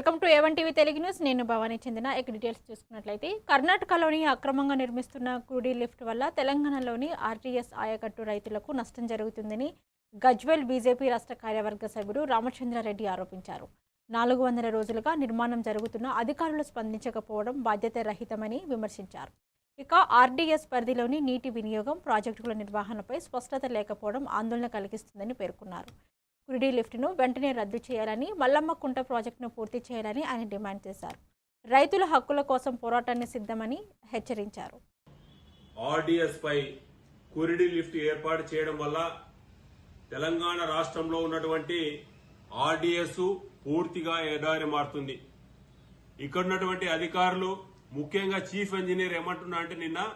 Welcome to A1 TV Telugu news. నేను భవానీ చెందిన details చూసుకున్నట్లయితే కర్ణాటకలోని అక్రమంగా నిర్మిస్తున్న క్రూడీ లిఫ్ట్ వల్ల తెలంగాణలోని ఆర్టీఎస్ ఆయకట్టు రైతులకు నష్టం జరుగుతుందని గజ్వేల్ బీజేపీ రాష్ట్ర కార్యవర్గ సభ్యుడు రామచంద్రారెడ్డి ఆరోపించారు. 400 రోజులుగా నిర్మాణం జరుగుతున్న అధికారులు స్పందించకపోవడం బాధ్యతారహితమని విమర్శించారు. ఇక ఆర్డీఎస్ పరిధిలోని నీటి వినియోగం ప్రాజెక్టుల నిర్వహణపై స్పష్టత లేకపోవడం ఆందోళన కలిగిస్తుందని పేర్కొన్నారు. క్రూడీ లిఫ్ట్ను వెంటనే రద్దు చేయాలని, మల్లమ్మకుంట ప్రాజెక్టును పూర్తి చేయాలని ఆయన డిమాండ్ చేశారు. రైతుల హక్కుల కోసం పోరాటాన్ని సిద్ధమని హెచ్చరించారు. ఆర్డీఎస్ పై క్రూడీ లిఫ్ట్ ఏర్పాటు చేయడం వల్ల తెలంగాణ రాష్ట్రంలో ఉన్నటువంటి ఆర్డీఎస్ పూర్తిగా ఎడారి మారుతుంది. ఇక్కడ ఉన్నటువంటి అధికారులు, ముఖ్యంగా చీఫ్ ఇంజనీర్ ఏమంటున్నా అంటే నిన్న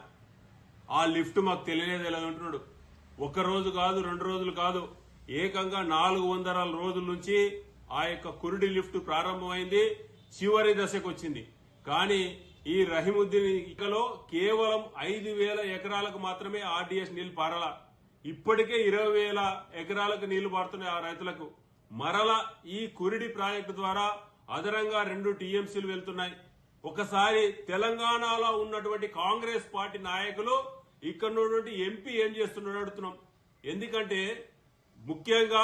ఆ లిఫ్ట్ మాకు తెలియలేదు అంటున్నాడు. ఒక్క రోజు కాదు, 2 రోజులు కాదు, ఏకంగా 400 రోజుల నుంచి ఆ యొక్క క్రూడీ లిఫ్ట్ ప్రారంభమైంది, చివరి దశకు వచ్చింది. కానీ ఈ రహీముద్దీన్ ఇకలో కేవలం 5,000 ఎకరాలకు మాత్రమే ఆర్డీఎస్ నీళ్లు పారాల. ఇప్పటికే 20,000 ఎకరాలకు నీళ్లు పారుతున్నాయి ఆ రైతులకు. మరలా ఈ క్రూడీ ప్రాజెక్టు ద్వారా అదనంగా 2 టీఎంసీలు వెళ్తున్నాయి. ఒకసారి తెలంగాణలో ఉన్నటువంటి కాంగ్రెస్ పార్టీ నాయకులు ఇక్కడ ఉన్నటువంటి ఎంపీ ఏం చేస్తున్నాడు అడుగుతున్నాం. ఎందుకంటే ముఖ్యంగా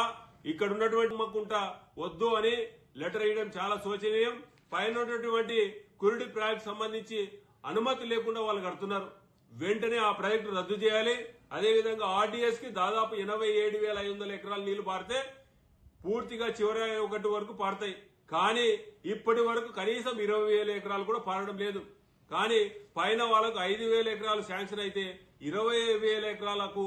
ఇక్కడ ఉన్నటువంటి మక్కుంట వద్దు అని లెటర్ ఇవ్వడం చాలా శోచనీయం. పైన ఉన్నటువంటి క్రూడీ ప్రాజెక్టు సంబంధించి అనుమతి లేకుండా వాళ్ళు కడుతున్నారు. వెంటనే ఆ ప్రాజెక్టు రద్దు చేయాలి. అదేవిధంగా ఆర్డీఎస్ కి దాదాపు 87,500 ఎకరాల నీళ్లు పారితే పూర్తిగా చివరి 1 వరకు పారుతాయి. కానీ ఇప్పటి వరకు కనీసం 20,000 ఎకరాలు కూడా పారడం లేదు. కానీ పైన వాళ్ళకు 5,000 ఎకరాలు శాంక్షన్ అయితే 20,000 ఎకరాలకు.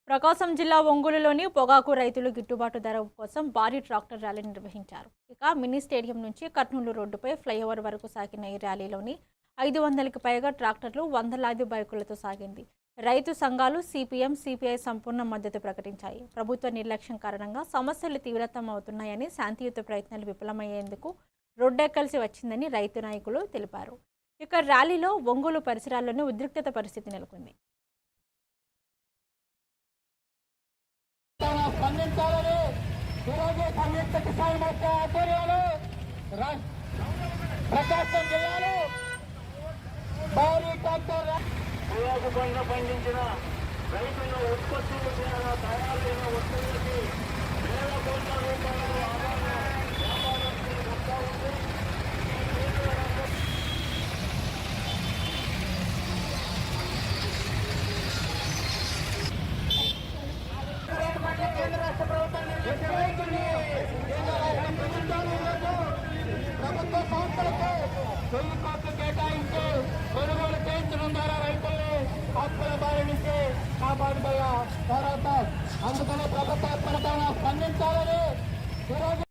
ప్రకాశం జిల్లా ఒంగోలులోని పొగాకు రైతులు గిట్టుబాటు ధర కోసం భారీ ట్రాక్టర్ ర్యాలీ నిర్వహించారు. ఇక మినీ స్టేడియం నుంచి కర్నూలు రోడ్డుపై ఫ్లైఓవర్ వరకు సాగిన ఈ ర్యాలీలోని 500కి పైగా ట్రాక్టర్లు, వందలాది బైకులతో సాగింది. రైతు సంఘాలు, సిపిఎం, సిపిఐ సంపూర్ణ మద్దతు ప్రకటించాయి. ప్రభుత్వ నిర్లక్ష్యం కారణంగా సమస్యలు తీవ్రతం అవుతున్నాయని, శాంతియుత ప్రయత్నాలు విఫలమయ్యేందుకు రోడ్డెక్కాల్సి వచ్చిందని రైతు నాయకులు తెలిపారు. ఇక ర్యాలీలో ఒంగోలు పరిసరాల్లోనే ఉద్రిక్తత పరిస్థితి నెలకొంది. స్పందించాలని ఈరోజు సంయుక్త కిసాన్ మోర్చా ఆధ్వర్యంలో ప్రకాశం జిల్లాలో భారీ ట్రాక్టర్ పొగాకు పంట పండించిన రైతుల ఉత్పత్తులు తయారైన వస్తువులకి వేల కోట్ల రూపాయలు ఆదాయం వ్యాపారస్తులు వస్తూ ఉంది. కేంద్ర రాష్ట్ర ప్రభుత్వ సంస్థలకు 1000 కోట్లు కేటాయించి కొనుగోలు చేయించడం ద్వారా రైతుల్ని ఆత్మల బారి నుంచి కాపాడుకోగా పోరాటం. అందుకని ప్రభుత్వ ప్రధాన స్పందించాలని ఈరోజు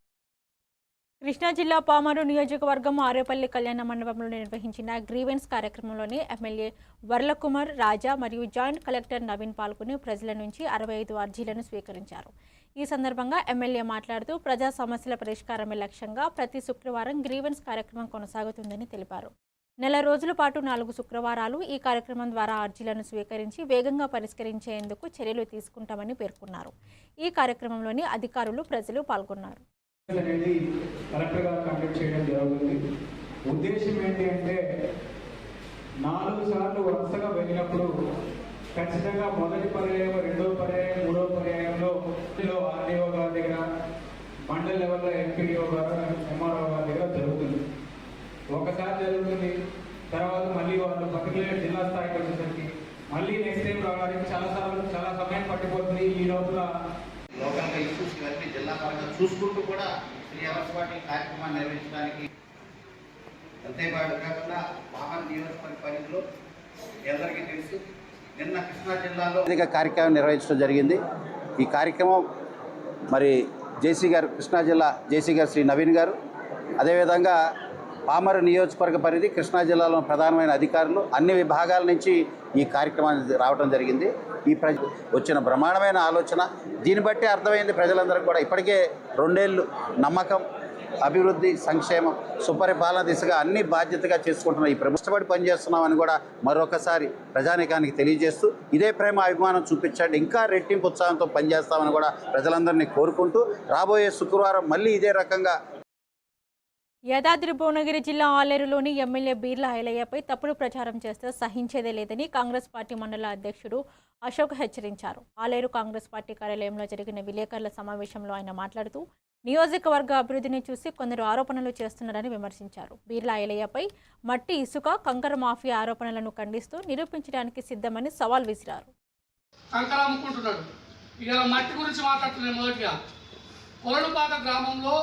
కృష్ణా జిల్లా పామరు నియోజకవర్గం ఆరేపల్లి కళ్యాణ మండపంలో నిర్వహించిన గ్రీవెన్స్ కార్యక్రమంలోని ఎమ్మెల్యే వర్లకుమార్ రాజా మరియు జాయింట్ కలెక్టర్ నవీన్ పాల్గొని ప్రజల నుంచి 65 అర్జీలను స్వీకరించారు. ఈ సందర్భంగా ఎమ్మెల్యే మాట్లాడుతూ ప్రజా సమస్యల పరిష్కారమే లక్ష్యంగా ప్రతి శుక్రవారం గ్రీవెన్స్ కార్యక్రమం కొనసాగుతుందని తెలిపారు. నెల రోజుల పాటు 4 శుక్రవారాలు ఈ కార్యక్రమం ద్వారా అర్జీలను స్వీకరించి వేగంగా పరిష్కరించేందుకు చర్యలు తీసుకుంటామని పేర్కొన్నారు. ఈ కార్యక్రమంలోని అధికారులు, ప్రజలు పాల్గొన్నారు. అనేది కరెక్ట్గా కండక్ట్ చేయడం జరుగుతుంది. ఉద్దేశం ఏంటి అంటే 4 సార్లు వరుసగా వెళ్ళినప్పుడు ఖచ్చితంగా మొదటి పర్యాయం, 2వ పర్యాయం, 3వ పర్యాయంలో ఆర్డీఓ గారి దగ్గర, మండల లెవెల్లో ఎంపీడీఓ గారు, ఎంఆర్ఓ గారి దగ్గర జరుగుతుంది. ఒకసారి జరుగుతుంది, తర్వాత మళ్ళీ వాళ్ళు పర్టికులర్ జిల్లా స్థాయికి వచ్చేసరికి మళ్ళీ నెక్స్ట్ టైం రావడానికి చాలా సమయం పట్టిపోతుంది. ఈ లోపల లోకల్గా ఇష్యూస్ ఇవన్నీ జిల్లా పరంగా చూసుకుంటూ కూడా 3 అవర్స్ పాటు కార్యక్రమాన్ని నిర్వహించడానికి అంతేకాకుండా పామర్ నియోజకవర్గ పరిధిలో అందరికీ తెలుసు నిన్న కృష్ణా జిల్లాలో కార్యక్రమం నిర్వహించడం జరిగింది. ఈ కార్యక్రమం మరి జేసీ గారు, కృష్ణా జిల్లా జేసీ గారు శ్రీ నవీన్ గారు, అదేవిధంగా పామరు నియోజకవర్గ పరిధి కృష్ణా జిల్లాలో ప్రధానమైన అధికారులు అన్ని విభాగాల నుంచి ఈ కార్యక్రమానికి రావడం జరిగింది. ఈ వచ్చిన బ్రహ్మాండమైన ఆలోచన, దీన్ని బట్టి అర్థమైంది ప్రజలందరికీ కూడా ఇప్పటికే 2 ఏళ్ళు నమ్మకం, అభివృద్ధి, సంక్షేమం, సుపరిపాలన దిశగా అన్ని బాధ్యతగా చేసుకుంటున్న ఈ ప్రభుత్వపడి పనిచేస్తున్నామని కూడా మరొకసారి ప్రజానీకానికి తెలియజేస్తూ ఇదే ప్రేమ అభిమానం చూపించండి, ఇంకా రెట్టింపు ఉత్సాహంతో పనిచేస్తామని కూడా ప్రజలందరినీ కోరుకుంటూ రాబోయే శుక్రవారం మళ్ళీ ఇదే రకంగా యాదాద్రి భువనగిరి జిల్లా ఆలేరులోని ఎమ్మెల్యే బీర్ల ఐలయ్యపై తప్పుడు ప్రచారం చేస్తే సహించేదే లేదని కాంగ్రెస్ పార్టీ మండల అధ్యక్షుడు అశోక్ హెచ్చరించారు. ఆలేరు కాంగ్రెస్ పార్టీ కార్యాలయంలో జరిగిన విలేకరుల సమావేశంలో ఆయన మాట్లాడుతూ నియోజకవర్గ అభివృద్ధిని చూసి కొందరు ఆరోపణలు చేస్తున్నారని విమర్శించారు. బీర్ల ఐలయ్యపై మట్టి ఇసుక కంకర మాఫియా ఆరోపణలను ఖండిస్తూ నిరూపించడానికి సిద్ధమని సవాల్ విసిరారు. కంకర అమ్ముకుంటున్నాడు. ఇలా మట్టి గురించి మాట్లాడుతున్నాను. మొదటిగా కొలనుపాక గ్రామంలో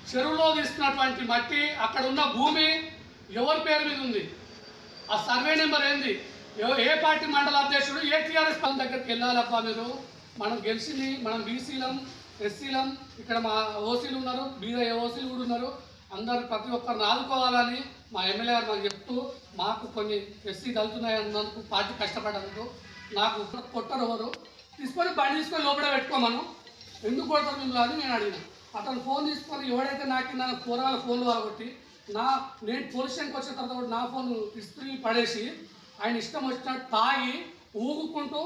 చెరువులో తీసుకున్నటువంటి మట్టి, అక్కడ ఉన్న భూమి ఎవరి పేరు మీద ఉంది, ఆ సర్వే నెంబర్ ఏంది, ఏ పార్టీ మండల అధ్యక్షుడు, ఏ టీఆర్ఎస్ దగ్గరికి వెళ్ళాలబ్బా మీరు. మనం గెలిచింది, మనం బీసీలం, ఎస్సీలం, ఇక్కడ మా ఓసీలు ఉన్నారు, బీద ఓసీలు కూడా ఉన్నారు. అందరు ప్రతి ఒక్కరిని ఆదుకోవాలని మా ఎమ్మెల్యే గారు మాకు చెప్తూ, మాకు కొన్ని ఎస్సీ దళుతున్నాయి అన్నందుకు, పార్టీ కష్టపడ్డందుకు నాకు కొట్టరు ఎవరు తీసుకొని బండి తీసుకొని లోపల పెట్టుకోమను. ఎందుకు కొడతారు మిమ్మల్ని అని నేను అడిగిన. అతను ఫోన్ తీసుకొని ఎవడైతే నాకు నా కూరగాయల ఫోన్లు వాళ్ళబట్టి నేను పోలీస్ స్టేషన్కి వచ్చిన తర్వాత కూడా నా ఫోన్ ఇస్త్రీ పడేసి ఆయన ఇష్టం వచ్చినట్టు తాగి ఊగుకుంటూ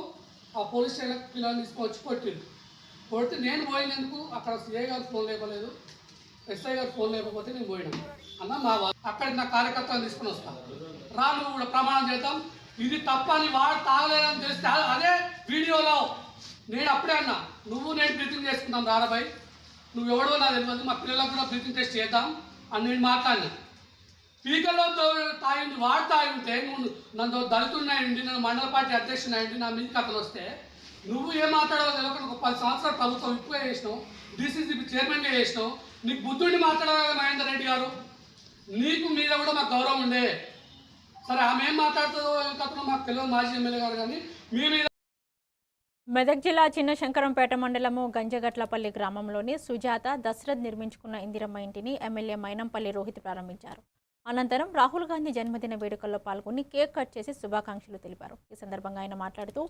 ఆ పోలీస్ స్టేషన్కి పిల్లల్ని తీసుకొచ్చి కొడితే నేను పోయినందుకు అక్కడ సిఐ గారు ఫోన్ లేపలేదు, ఎస్ఐ గారు ఫోన్ లేకపోతే నేను పోయినాను అన్న. మా అక్కడికి నా కార్యకర్తలు తీసుకుని వస్తాను, రా నువ్వు కూడా ప్రమాణం చేద్దాం, ఇది తప్పని వాడు తాగలేదని తెలిస్తే అదే వీడియోలో నేను అప్పుడే అన్నా, నువ్వు నేను బ్రీతింగ్ చేసుకుందాం రారాబాయ్, నువ్వు ఎవడో నాకు తెలియదు, మా పిల్లలకు కూడా బ్రీతింగ్ టెస్ట్ చేద్దాం అని నేను మాట్లాడినా. స్పీకర్లో తాగింది వాడు తాగి ఉంటే, నువ్వు నన్ను దళితున్నాయండి, నన్ను మండల పార్టీ అధ్యక్షుడు నా మీదకి అతను వస్తే నువ్వు ఏం మాట్లాడాలో తెలియకుండా ఒక 10 సంవత్సరాలు ప్రభుత్వం ఇప్పుడే చేసినావు, డీసీసీ చైర్మన్గా చేసినావు, నీకు బుద్ధుడిని మాట్లాడాలి మహేందర్ రెడ్డి గారు, నీకు మీద కూడా మాకు గౌరవం ఉండే. సరే ఆమె ఏం మాట్లాడుతుందో కథలో మాకు తెలియదు, మాజీ ఎమ్మెల్యే గారు, కానీ మీ మీద. మెదక్ జిల్లా చిన్న శంకరంపేట మండలము గంజగట్లపల్లి గ్రామంలోని సుజాత దశరథ్ నిర్మించుకున్న ఇందిరమ్మ ఇంటిని ఎమ్మెల్యే మైనంపల్లి రోహిత్ ప్రారంభించారు. అనంతరం రాహుల్ గాంధీ జన్మదిన వేడుకల్లో పాల్గొని కేక్ కట్ చేసి శుభాకాంక్షలు తెలిపారు. ఈ సందర్భంగా ఆయన మాట్లాడుతూ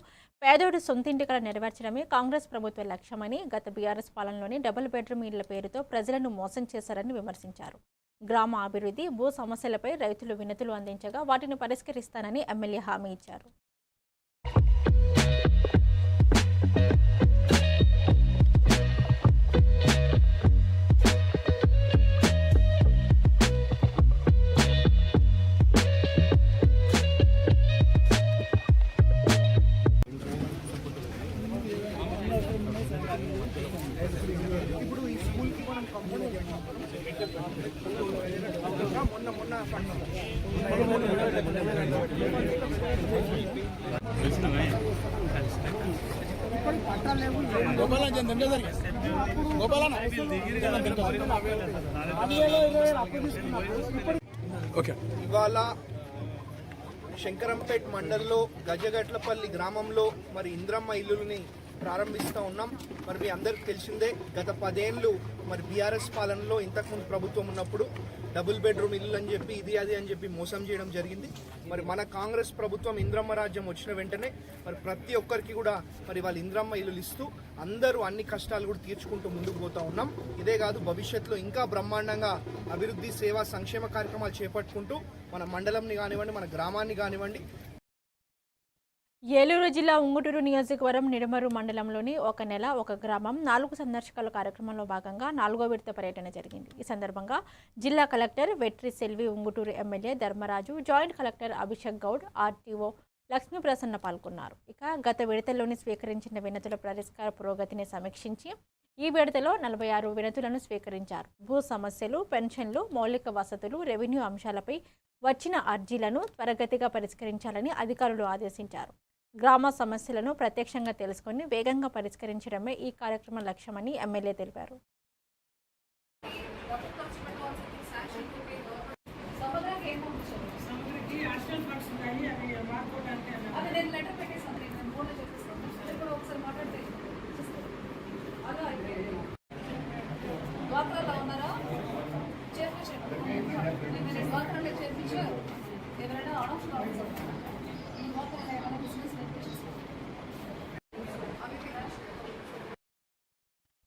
పేదోడి సొంతింటి కల నెరవేర్చడమే కాంగ్రెస్ ప్రభుత్వ లక్ష్యమని, గత బీఆర్ఎస్ పాలనలోని డబుల్ బెడ్రూమ్ ఇళ్ల పేరుతో ప్రజలను మోసం చేశారని విమర్శించారు. గ్రామ అభివృద్ధి, భూ సమస్యలపై రైతులు వినతులు అందించగా వాటిని పరిష్కరిస్తానని ఎమ్మెల్యే హామీ ఇచ్చారు. ఇవాళ శంకరంపేట్ మండల్లో గజగట్లపల్లి గ్రామంలో మరి ఇంద్రమ్మ ఇల్లుని ప్రారంభిస్తూ ఉన్నాం. మరి మీ అందరికి తెలిసిందే, గత 10 ఏళ్ళు మరి బీఆర్ఎస్ పాలనలో ఇంతకుముందు ప్రభుత్వం ఉన్నప్పుడు డబుల్ బెడ్రూమ్ ఇల్లు అని చెప్పి ఇది అది అని చెప్పి మోసం చేయడం జరిగింది. మరి మన కాంగ్రెస్ ప్రభుత్వం ఇంద్రమ్మ రాజ్యం వచ్చిన వెంటనే మరి ప్రతి ఒక్కరికి కూడా మరి వాళ్ళు ఇంద్రమ్మ ఇల్లులు ఇస్తూ అందరూ అన్ని కష్టాలు కూడా తీర్చుకుంటూ ముందుకు పోతూ ఉన్నాం. ఇదే కాదు, భవిష్యత్తులో ఇంకా బ్రహ్మాండంగా అభివృద్ధి, సేవా, సంక్షేమ కార్యక్రమాలు చేపట్టుకుంటూ మన మండలంని కానివ్వండి, మన గ్రామాన్ని కానివ్వండి. ఏలూరు జిల్లా ఉంగుటూరు నియోజకవర్గం నిడమరు మండలంలోని ఒక నెల ఒక గ్రామం 4 సందర్శకాల కార్యక్రమంలో భాగంగా 4వ విడత పర్యటన జరిగింది. ఈ సందర్భంగా జిల్లా collector Vetri Selvi, Unguturu MLA Dharmaraju, joint collector Abhishek Goud, RTO Lakshmi Prasanna పాల్గొన్నారు. ఇక గత విడతల్లోని స్వీకరించిన వినతుల పరిష్కార పురోగతిని సమీక్షించి ఈ విడతలో 46 వినతులను స్వీకరించారు. భూ సమస్యలు, పెన్షన్లు, మౌలిక వసతులు, రెవెన్యూ అంశాలపై వచ్చిన అర్జీలను త్వరగతిగా పరిష్కరించాలని అధికారులు ఆదేశించారు. గ్రామ సమస్యలను ప్రత్యక్షంగా తెలుసుకొని వేగంగా పరిష్కరించడమే ఈ కార్యక్రమం లక్ష్యమని ఎమ్మెల్యే తెలిపారు.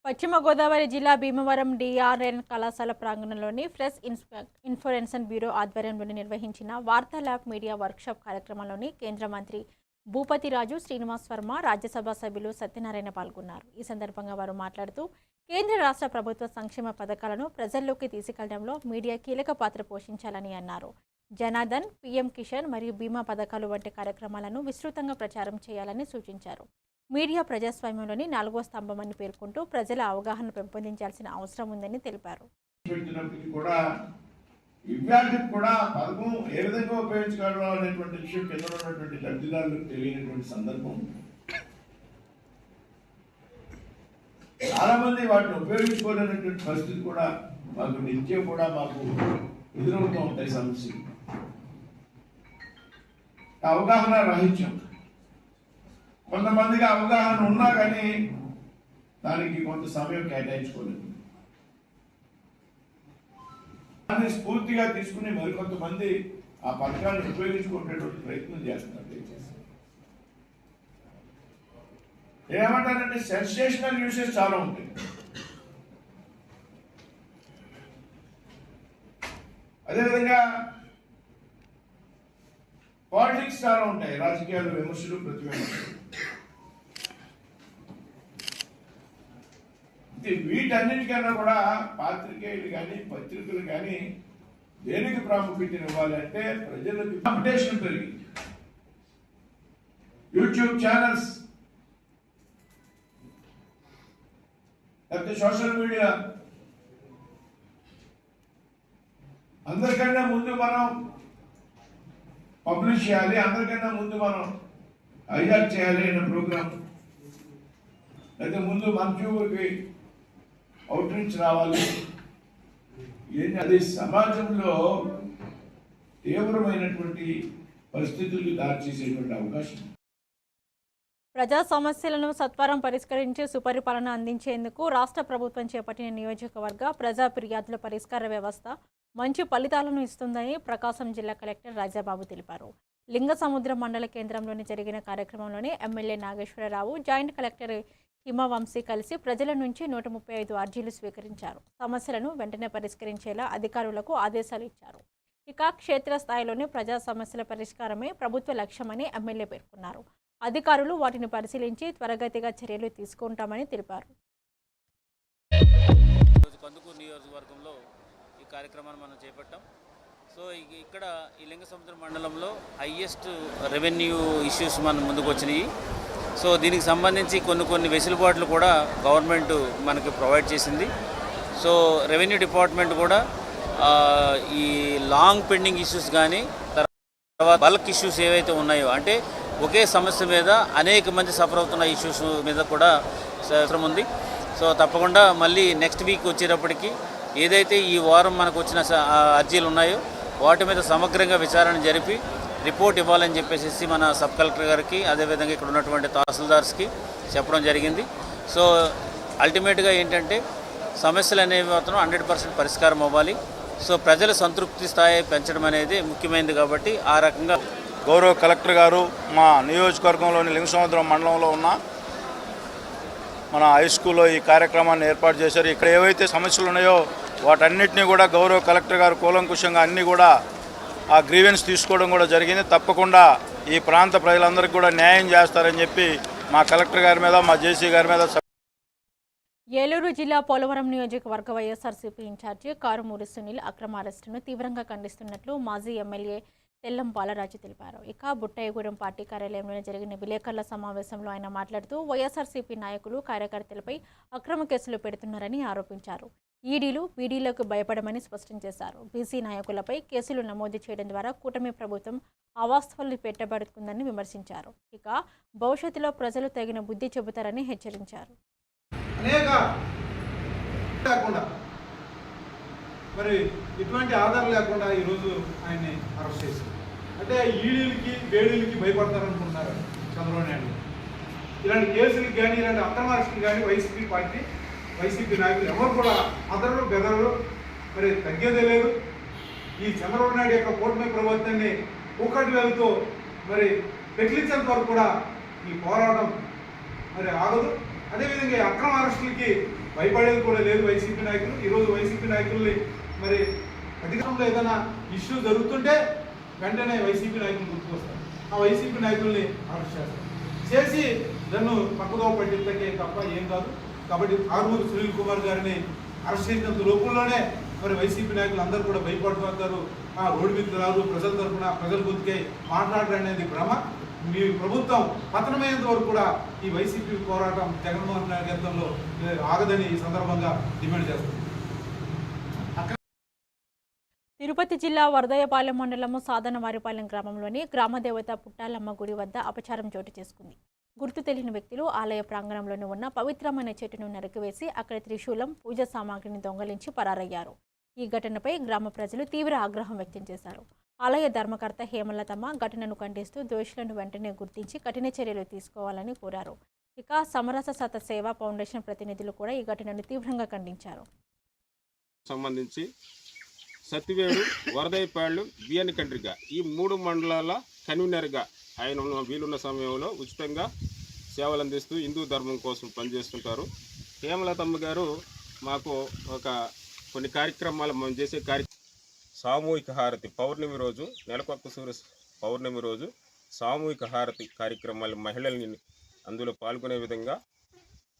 పశ్చిమ గోదావరి జిల్లా భీమవరం డిఆర్ఎన్ కళాశాల ప్రాంగణంలోని ప్రెస్ ఇన్ఫర్మేషన్ బ్యూరో ఆధ్వర్యంలో నిర్వహించిన వార్తా ల్యాబ్ మీడియా వర్క్షాప్ కార్యక్రమంలోని కేంద్ర మంత్రి భూపతిరాజు, శ్రీనివాస్ వర్మ, రాజ్యసభ సభ్యులు సత్యనారాయణ పాల్గొన్నారు. ఈ సందర్భంగా వారు మాట్లాడుతూ కేంద్ర రాష్ట్ర ప్రభుత్వ సంక్షేమ పథకాలను ప్రజల్లోకి తీసుకెళ్లడంలో మీడియా కీలక పాత్ర పోషించాలని అన్నారు. జనార్దన్, పీఎం కిసాన్ మరియు బీమా పథకాలు వంటి కార్యక్రమాలను విస్తృతంగా ప్రచారం చేయాలని సూచించారు. మీడియా ప్రజాస్వామ్యంలోని 4వ స్తంభమని పేర్కొంటూ ప్రజల అవగాహన పెంపొందించాల్సిన అవసరం ఉందని తెలిపారు. విద్యార్థికి కూడా పథకం ఏ విధంగా ఉపయోగించుకోవడం అనేటువంటి విషయం కింద ఉన్నటువంటి లబ్ధిదారులకు తెలియనటువంటి సందర్భం. చాలా మంది వాటిని ఉపయోగించుకోలేనటువంటి పరిస్థితి కూడా మాకు నిత్యం కూడా మాకు ఎదురవుతూ ఉంటాయి సమస్యలు. అవగాహన రాహిత్యం, కొంతమందికి అవగాహన ఉన్నా కానీ దానికి కొంత సమయం కేటాయించుకోలేదు. దాన్ని స్ఫూర్తిగా తీసుకుని మరికొంతమంది ఆ పథకాన్ని ఉపయోగించుకునేటువంటి ప్రయత్నం చేస్తున్నారు. ఏమంటారంటే సెన్సేషనల్ న్యూసెస్ చాలా ఉంటాయి. అదేవిధంగా పాలిటిక్స్ చాలా ఉంటాయి, రాజకీయాలు, విమర్శలు, ప్రతి విమర్శలు. వీటన్నిటికన్నా కూడా పాత్రికేయులు కానీ పత్రికలు కానీ దేనికి ప్రాముఖ్యత ఇవ్వాలి అంటే ప్రజలకు కాంపిటీషన్ పెరిగింది. యూట్యూబ్ ఛానల్స్, లేకపోతే సోషల్ మీడియా, అందరికన్నా ముందు మనం పబ్లిష్ చేయాలి, అందరికన్నా ముందు మనం హైలైట్ చేయాలి అనే ప్రోగ్రామ్, అయితే ముందు మంచి అవుట్ రీచ్ రావాలి. అది సమాజంలో తీవ్రమైనటువంటి పరిస్థితులకు దారిచేసేటువంటి అవకాశం. ప్రజా సమస్యలను సత్వరం పరిష్కరించి సుపరిపాలన అందించేందుకు రాష్ట్ర ప్రభుత్వం చేపట్టిన నియోజకవర్గ ప్రజా ఫిర్యాదుల పరిష్కార వ్యవస్థ మంచి ఫలితాలను ఇస్తుందని ప్రకాశం జిల్లా కలెక్టర్ రాజాబాబు తెలిపారు. లింగసముద్రం మండల కేంద్రంలోని జరిగిన కార్యక్రమంలోని MLA Nageswararao, joint collector Himavamsi కలిసి ప్రజల నుంచి 135 అర్జీలు స్వీకరించారు. సమస్యలను వెంటనే పరిష్కరించేలా అధికారులకు ఆదేశాలు ఇచ్చారు. ఇక క్షేత్రస్థాయిలోని ప్రజా సమస్యల పరిష్కారమే ప్రభుత్వ లక్ష్యమని ఎమ్మెల్యే పేర్కొన్నారు. అధికారులు వాటిని పరిశీలించి త్వరగతిగా చర్యలు తీసుకుంటామని తెలిపారు. కందుకూరు నియోజకవర్గంలో ఈ కార్యక్రమాన్ని మనం చేపట్టాం. సో ఇక్కడ ఈ లింగసముద్రం మండలంలో హైయెస్ట్ రెవెన్యూ ఇష్యూస్ మన ముందుకు వచ్చినాయి. సో దీనికి సంబంధించి కొన్ని వెసులుబాట్లు కూడా గవర్నమెంట్ మనకి ప్రొవైడ్ చేసింది. సో రెవెన్యూ డిపార్ట్మెంట్ కూడా ఈ లాంగ్ పెండింగ్ ఇష్యూస్ కానీ తర్వాత బల్క్ ఇష్యూస్ ఏవైతే ఉన్నాయో, అంటే ఒకే సమస్య మీద అనేక మంది సఫర్ అవుతున్న ఇష్యూస్ మీద కూడా అవసరం ఉంది. సో తప్పకుండా మళ్ళీ నెక్స్ట్ వీక్ వచ్చేటప్పటికి ఏదైతే ఈ వారం మనకు వచ్చిన అర్జీలు ఉన్నాయో వాటి మీద సమగ్రంగా విచారణ జరిపి రిపోర్ట్ ఇవ్వాలని చెప్పేసి మన సబ్ కలెక్టర్ గారికి, అదేవిధంగా ఇక్కడ ఉన్నటువంటి తహసీల్దార్స్కి చెప్పడం జరిగింది. సో అల్టిమేట్గా ఏంటంటే సమస్యలు అనేవి మాత్రం 100% పరిష్కారం అవ్వాలి. సో ప్రజల సంతృప్తి స్థాయి పెంచడం అనేది ముఖ్యమైనది. కాబట్టి ఆ రకంగా గౌరవ కలెక్టర్ గారు మా నియోజకవర్గంలోని లింగసముద్రం మండలంలో ఉన్న మన హై స్కూల్లో ఈ కార్యక్రమాన్ని ఏర్పాటు చేశారు. ఇక్కడ ఏవైతే సమస్యలు ఉన్నాయో వాటన్నిటినీ కూడా గౌరవ కలెక్టర్ గారు కూలంకుషంగా అన్నీ కూడా ఆ గ్రీవెన్స్ తీసుకోవడం కూడా జరిగింది. తప్పకుండా ఈ ప్రాంత ప్రజలందరికీ కూడా న్యాయం చేస్తారని చెప్పి మా కలెక్టర్ గారి మీద, మా జేసీ గారి మీద. ఏలూరు జిల్లా పోలవరం నియోజకవర్గ వైఎస్ఆర్సీపీ ఇన్ఛార్జి కారుమూరి సునీల్ అక్రమ అరెస్టును తీవ్రంగా ఖండిస్తున్నట్లు మాజీ ఎమ్మెల్యే తెల్లం బాలరాజు తెలిపారు. ఇక బుట్టయ్యగూడెం పార్టీ కార్యాలయంలో జరిగిన విలేకరుల సమావేశంలో ఆయన మాట్లాడుతూ వైఎస్ఆర్సీపీ నాయకులు, కార్యకర్తలపై అక్రమ కేసులు పెడుతున్నారని ఆరోపించారు. ఈడీలు, బీడీలకు భయపడమని స్పష్టం చేశారు. బీసీ నాయకులపై కేసులు నమోదు చేయడం ద్వారా కూటమి ప్రభుత్వం అవాస్తవాలు పెట్టబడుతుందని విమర్శించారు. ఇక భవిష్యత్తులో ప్రజలు తగిన బుద్ధి చెబుతారని హెచ్చరించారు. మరి ఇటువంటి ఆధారం లేకుండా ఈరోజు ఆయన్ని అరెస్ట్ చేశారు. అంటే ఈడీలకి, బేడీలకి భయపడతారనుకుంటున్నారు చంద్రబాబు నాయుడు. ఇలాంటి కేసులకు కానీ, ఇలాంటి అక్రమ అరెస్టులు కానీ వైసీపీ నాయకులు ఎవరు కూడా అదరు బెదరు మరి తగ్గేదే లేదు. ఈ చంద్రబాబు నాయుడు యొక్క కూటమి ప్రభుత్వాన్ని కూకటి వేలుతో మరి పెకిలించేంత వరకు కూడా ఈ పోరాటం మరి ఆగదు. అదేవిధంగా ఈ అక్రమ అరెస్టులకి భయపడేది కూడా లేదు వైసీపీ నాయకులు. ఈరోజు వైసీపీ నాయకుల్ని మరి అధికారంలో ఏదైనా ఇష్యూ జరుగుతుంటే వెంటనే వైసీపీ నాయకులు గుర్తుకొస్తారు. ఆ వైసీపీ నాయకుల్ని అరెస్ట్ చేస్తారు. చేసి నన్ను పక్కదో పట్టించకే తప్ప ఏం కాదు. కాబట్టి ఆర్మూరు సునీల్ కుమార్ గారిని అరెస్ట్ చేసినంత లోపలనే మరి వైసీపీ నాయకులు అందరూ కూడా భయపడుతున్నారు. ఆ రోడ్డు మీద రారు, ప్రజల తరఫున ప్రజల గుర్తుకే మాట్లాడరనేది భ్రమ. మీ ప్రభుత్వం పతనమైనంత వరకు కూడా ఈ వైసీపీ పోరాటం జగన్మోహన్ రెడ్డి నేతృత్వంలో ఆగదని ఈ సందర్భంగా డిమాండ్ చేస్తుంది. తిరుపతి జిల్లా వరదయ్యపాలెం మండలము సాధనవారిపాలెం గ్రామంలోని గ్రామదేవత పుట్టాలమ్మ గుడి వద్ద అపచారం చోటు చేసుకుంది. గుర్తు తెలియని వ్యక్తులు ఆలయ ప్రాంగణంలోని ఉన్న పవిత్రమైన చెట్టును నరికివేసి అక్కడ త్రిశూలం, పూజ సామాగ్రిని దొంగలించి పరారయ్యారు. ఈ ఘటనపై గ్రామ ప్రజలు తీవ్ర ఆగ్రహం వ్యక్తం చేశారు. ఆలయ ధర్మకర్త హేమలతమ్మ ఘటనను ఖండిస్తూ దోషులను వెంటనే గుర్తించి కఠిన చర్యలు తీసుకోవాలని కోరారు. ఇక సమరస సత సేవా ఫౌండేషన్ ప్రతినిధులు కూడా ఈ ఘటనను తీవ్రంగా ఖండించారు. సంబంధించి సత్తివేడు, వరదయ్యపాళ్ళు, బియ్యాని కండ్రిగా ఈ 3 మండలాల కన్వీనర్గా ఆయన వీలున్న సమయంలో ఉచితంగా సేవలు అందిస్తూ హిందూ ధర్మం కోసం పనిచేస్తుంటారు. హేమలతమ్మ గారు మాకు కొన్ని కార్యక్రమాలు మనం చేసే సామూహిక హారతి పౌర్ణమి రోజు, నెలకొక్క సూర్య పౌర్ణమి రోజు సామూహిక హారతి కార్యక్రమాలు మహిళల్ని అందులో పాల్గొనే విధంగా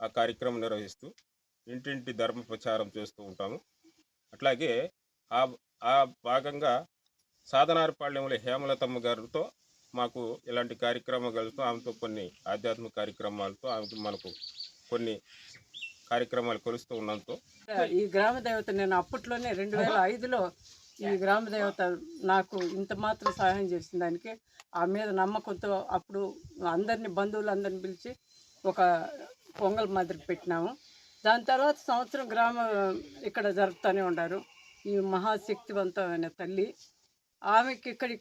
ఆ కార్యక్రమం నిర్వహిస్తూ ఇంటింటి ధర్మ ప్రచారం చేస్తూ ఉంటాము. అట్లాగే ఆ భాగంగా సాధనారపాళ్యంలో హేమలతమ్మ గారితో మాకు ఇలాంటి కార్యక్రమాలతో ఆమెతో కొన్ని ఆధ్యాత్మిక కార్యక్రమాలతో ఆమెతో మనకు కొన్ని కార్యక్రమాలు కొలుస్తూ ఉన్నంతో ఈ గ్రామ దేవత నేను అప్పట్లోనే 2005లో ఈ గ్రామ దేవత నాకు ఇంత మాత్రం సహాయం చేసిన దానికి ఆ మీద నమ్మకంతో అప్పుడు బంధువులందరినీ పిలిచి ఒక పొంగల్ మాదిరి పెట్టినాము. దాని తర్వాత సంవత్సరం ఇక్కడ జరుపుతూనే ఉన్నారు. ఈ మహాశక్తివంతమైన తల్లి ఆమెకి ఇక్కడ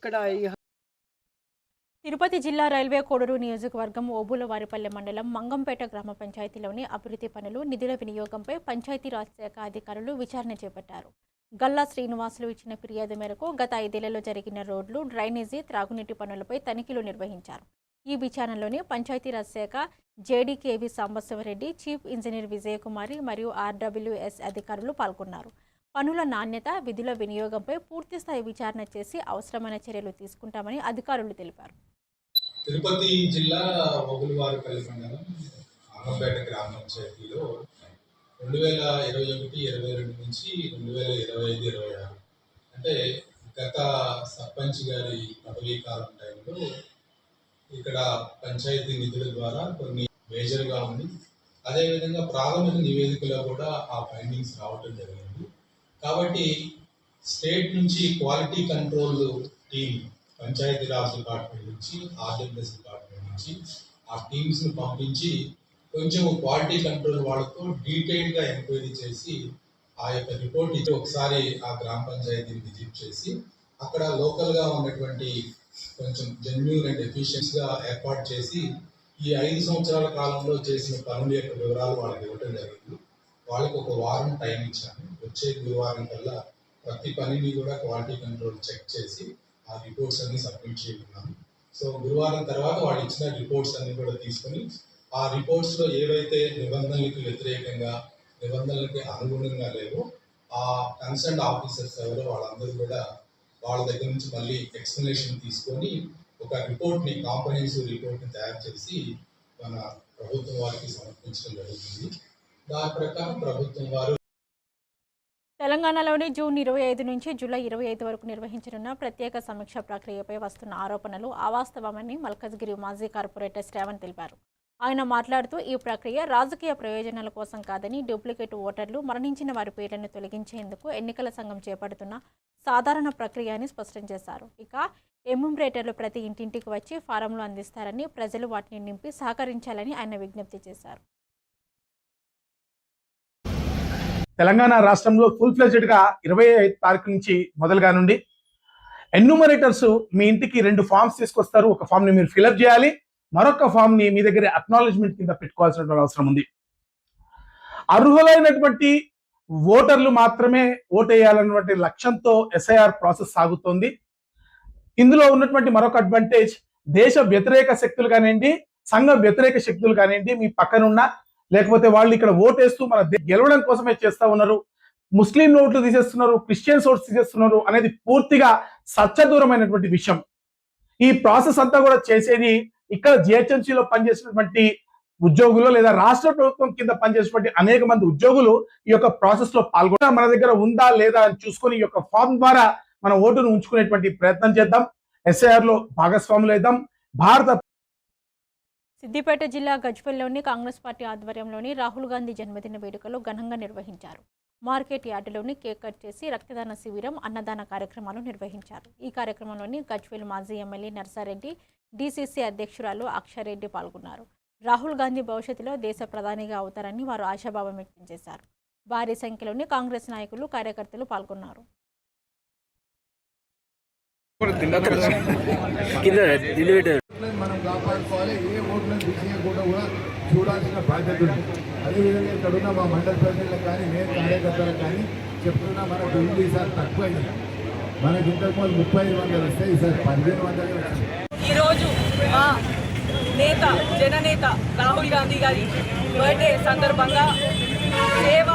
తిరుపతి జిల్లా రైల్వే కోడూరు నియోజకవర్గం ఓబులవారిపల్లె మండలం మంగంపేట గ్రామ పంచాయతీలోని అభివృద్ధి పనులు, నిధుల వినియోగంపై పంచాయతీరాజ్ శాఖ అధికారులు విచారణ చేపట్టారు. గల్లా శ్రీనివాసులు ఇచ్చిన ఫిర్యాదు మేరకు గత 5 ఏళ్లలో జరిగిన రోడ్లు, డ్రైనేజీ, త్రాగునీటి పనులపై తనిఖీలు నిర్వహించారు. ఈ విచారణలోని పంచాయతీరాజ్ శాఖ జేడీకేవి సాంబశివరెడ్డి, చీఫ్ ఇంజనీర్ విజయకుమారి మరియు ఆర్డబ్ల్యూఎస్ అధికారులు పాల్గొన్నారు. పనుల నాణ్యత, విధుల వినియోగంపై పూర్తిస్థాయి విచారణ చేసి అవసరమైన చర్యలు తీసుకుంటామని అధికారులు తెలిపారు. తిరుపతి జిల్లా ఓబులవారిపల్లి మండలం మంగంపేట గ్రామ పంచాయతీలో 2021-22 నుంచి 2025-26 అంటే గత సర్పంచ్ గారి పదవీ కాలం టైంలో ఇక్కడ పంచాయతీ నిధుల ద్వారా కొన్ని మేజర్గా ఉంది. అదేవిధంగా ప్రాథమిక నివేదికలో కూడా ఆ ఫైండింగ్స్ రావటం జరిగింది. కాబట్టి స్టేట్ నుంచి quality control team, Panchayati Raj department నుంచి, ఆర్డబ్ల్యూఎస్ డిపార్ట్మెంట్ నుంచి ఆ టీమ్స్ని పంపించి కొంచెం క్వాలిటీ కంట్రోల్ వాళ్ళతో డీటెయిల్గా ఎంక్వైరీ చేసి ఆ యొక్క రిపోర్ట్ ఇచ్చి ఒకసారి ఆ గ్రామ పంచాయతీని విజిట్ చేసి అక్కడ లోకల్గా ఉన్నటువంటి కొంచెం జెన్యూన్ అండ్ ఎఫిషియన్స్గా ఏర్పాటు చేసి ఈ 5 సంవత్సరాల కాలంలో చేసిన పనుల యొక్క వివరాలు వాళ్ళకి ఇవ్వటం జరిగింది. వాళ్ళకి ఒక వారం టైం ఇచ్చాను. వచ్చే గురువారం కల్లా ప్రతి పనిని కూడా క్వాలిటీ కంట్రోల్ చెక్ చేసి ఆ రిపోర్ట్స్ అన్ని సబ్మిట్ చేయకున్నాను. సో గురువారం తర్వాత వాళ్ళు ఇచ్చిన రిపోర్ట్స్ అన్ని కూడా తీసుకొని ఆ రిపోర్ట్స్లో ఏవైతే నిబంధనలకు వ్యతిరేకంగా, నిబంధనలకి అనుగుణంగా లేవో ఆ కన్సర్న్ ఆఫీసర్స్ ఎవరో వాళ్ళందరూ కూడా వాళ్ళ దగ్గర నుంచి మళ్ళీ ఎక్స్ప్లెనేషన్ తీసుకొని ఒక రిపోర్ట్ని, కాంప్రహెన్సివ్ రిపోర్ట్ని తయారు చేసి మన ప్రభుత్వం వారికి సమర్పించడం జరుగుతుంది. దాని ప్రకారం ప్రభుత్వం వారు తెలంగాణలోని జూన్ 25 నుంచి జూలై 25 వరకు నిర్వహించనున్న ప్రత్యేక సమీక్ష ప్రక్రియపై వస్తున్న ఆరోపణలు అవాస్తవమని మల్కజ్గిరి మాజీ కార్పొరేటర్ శ్రావణ్ తెలిపారు. ఆయన మాట్లాడుతూ ఈ ప్రక్రియ రాజకీయ ప్రయోజనాల కోసం కాదని, డూప్లికేట్ ఓటర్లు, మరణించిన వారి పేర్లను తొలగించేందుకు ఎన్నికల సంఘం చేపడుతున్న సాధారణ ప్రక్రియ అని స్పష్టం చేశారు. ఇక ఎన్యూమరేటర్లు ప్రతి ఇంటింటికి వచ్చి ఫారంలు అందిస్తారని, ప్రజలు వాటిని నింపి సహకరించాలని ఆయన విజ్ఞప్తి చేశారు. తెలంగాణ రాష్ట్రంలో ఫుల్ ఫ్లెడ్జ్డ్గా 25 తారీఖు నుంచి మొదలుగా నుండి ఎన్యూమరేటర్స్ మీ ఇంటికి 2 ఫామ్స్ తీసుకొస్తారు. ఒక ఫామ్ని మీరు ఫిలప్ చేయాలి, మరొక ఫామ్ని మీ దగ్గర అక్నాలెడ్జ్మెంట్ కింద పెట్టుకోవాల్సిన అవసరం ఉంది. అర్హులైనటువంటి ఓటర్లు మాత్రమే ఓటేయాలన్నటువంటి లక్ష్యంతో ఎస్ఐఆర్ ప్రాసెస్ సాగుతోంది. ఇందులో ఉన్నటువంటి మరొక అడ్వాంటేజ్, దేశ వ్యతిరేక శక్తులు కానివ్వండి, సంఘ వ్యతిరేక శక్తులు కానివ్వండి, మీ పక్కనున్న లేకపోతే వాళ్ళు ఇక్కడ ఓటేస్తూ మన గెలవడం కోసమే చేస్తూ ఉన్నారు, ముస్లిం ఓట్లు తీసేస్తున్నారు, క్రిస్టియన్స్ ఓట్స్ తీసేస్తున్నారు అనేది పూర్తిగా సత్యదూరమైనటువంటి విషయం. ఈ ప్రాసెస్ అంతా కూడా చేసేది ఇక్కడ జిహెచ్ఎంసీలో పనిచేసినటువంటి ఉద్యోగులు లేదా రాష్ట్ర ప్రభుత్వం కింద పనిచేసేటువంటి అనేక మంది ఉద్యోగులు ఈ యొక్క ప్రాసెస్ లో పాల్గొన్న మన దగ్గర ఉందా లేదా అని చూసుకొని ఈ యొక్క ఫామ్ ద్వారా మన ఓటును ఉంచుకునేటువంటి ప్రయత్నం చేద్దాం. SIR లో భాగస్వాములు అవుదాం. భారత సిద్దిపేట జిల్లా గజ్వెల్లోని కాంగ్రెస్ పార్టీ ఆధ్వర్యంలోని రాహుల్ గాంధీ జన్మదిన వేడుకలు ఘనంగా నిర్వహించారు. మార్కెట్ యార్డులోని కేక్ కట్ చేసి రక్తదాన శిబిరం, అన్నదాన కార్యక్రమాలు నిర్వహించారు. ఈ కార్యక్రమంలోని గజ్వెల్ మాజీ ఎమ్మెల్యే నర్సారెడ్డి, DCC అధ్యక్షురాలు అక్షరెడ్డి పాల్గొన్నారు. రాహుల్ గాంధీ భవిష్యత్తులో దేశ ప్రధానిగా అవుతారని వారు ఆశాభావం వ్యక్తం చేశారు. భారీ సంఖ్యలోని కాంగ్రెస్ నాయకులు, కార్యకర్తలు పాల్గొన్నారు. మనం కాపాడుకోవాలి. ఏ ఓట్లను తీసేయకుండా కూడా చూడాల్సిన బాధ్యత ఉంది. అదేవిధంగా ఇక్కడ ఉన్న మా మండల ప్రజలకు కానీ నేను కార్యకర్తలకు కానీ చెప్తున్నా, మనకు ఇల్లు ఈసారి తక్కువైంది. మనకి ఇంతకుముందు 3500 వస్తే ఈసారి 1500 వచ్చింది. ఈరోజు మా నేత, జననేత రాహుల్ గాంధీ గారి బర్త్డే సందర్భంగా సేవ,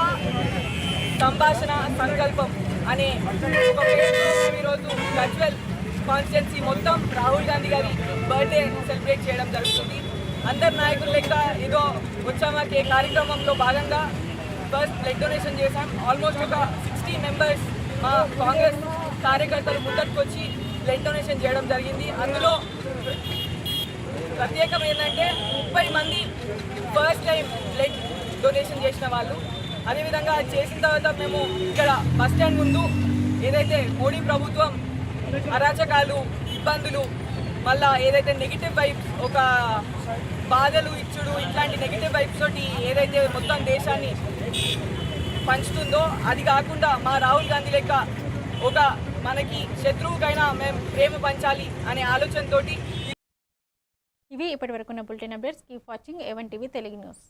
సంభాషణ, సంకల్పం అనే ఒక పేరుతో ఈరోజు గజ్వెల్ కాన్స్టిట్యున్సీ మొత్తం రాహుల్ గాంధీ గారి బర్త్డే సెలబ్రేట్ చేయడం జరుగుతుంది. అందరు నాయకులు లెక్క ఏదో వచ్చామా కార్యక్రమంలో భాగంగా ఫస్ట్ బ్లడ్ డొనేషన్ చేశాం. ఆల్మోస్ట్ ఒక 60 మెంబర్స్ మా కాంగ్రెస్ కార్యకర్తలు ముందరికి వచ్చి బ్లడ్ డొనేషన్ చేయడం జరిగింది. అందులో ప్రత్యేకం ఏంటంటే 30 మంది ఫస్ట్ టైం బ్లడ్ డొనేషన్ చేసిన వాళ్ళు. అదేవిధంగా చేసిన తర్వాత మేము ఇక్కడ బస్ స్టాండ్ ముందు ఏదైతే మోడీ ప్రభుత్వం అరాచకాలు, ఇబ్బందులు, మళ్ళా ఏదైతే నెగిటివ్ వైబ్స్, ఒక బాధలు ఇచ్చుడు, ఇట్లాంటి నెగిటివ్ వైబ్స్ తోటి ఏదైతే మొత్తం దేశాన్ని పంచుతుందో అది కాకుండా మా రాహుల్ గాంధీ లెక్క ఒక మనకి శత్రువుకైనా మేము ప్రేమ పంచాలి అనే ఆలోచనతోటి. ఇవి ఇప్పటివరకున్న bulletin updates. Keep watching A1 TV Telugu news.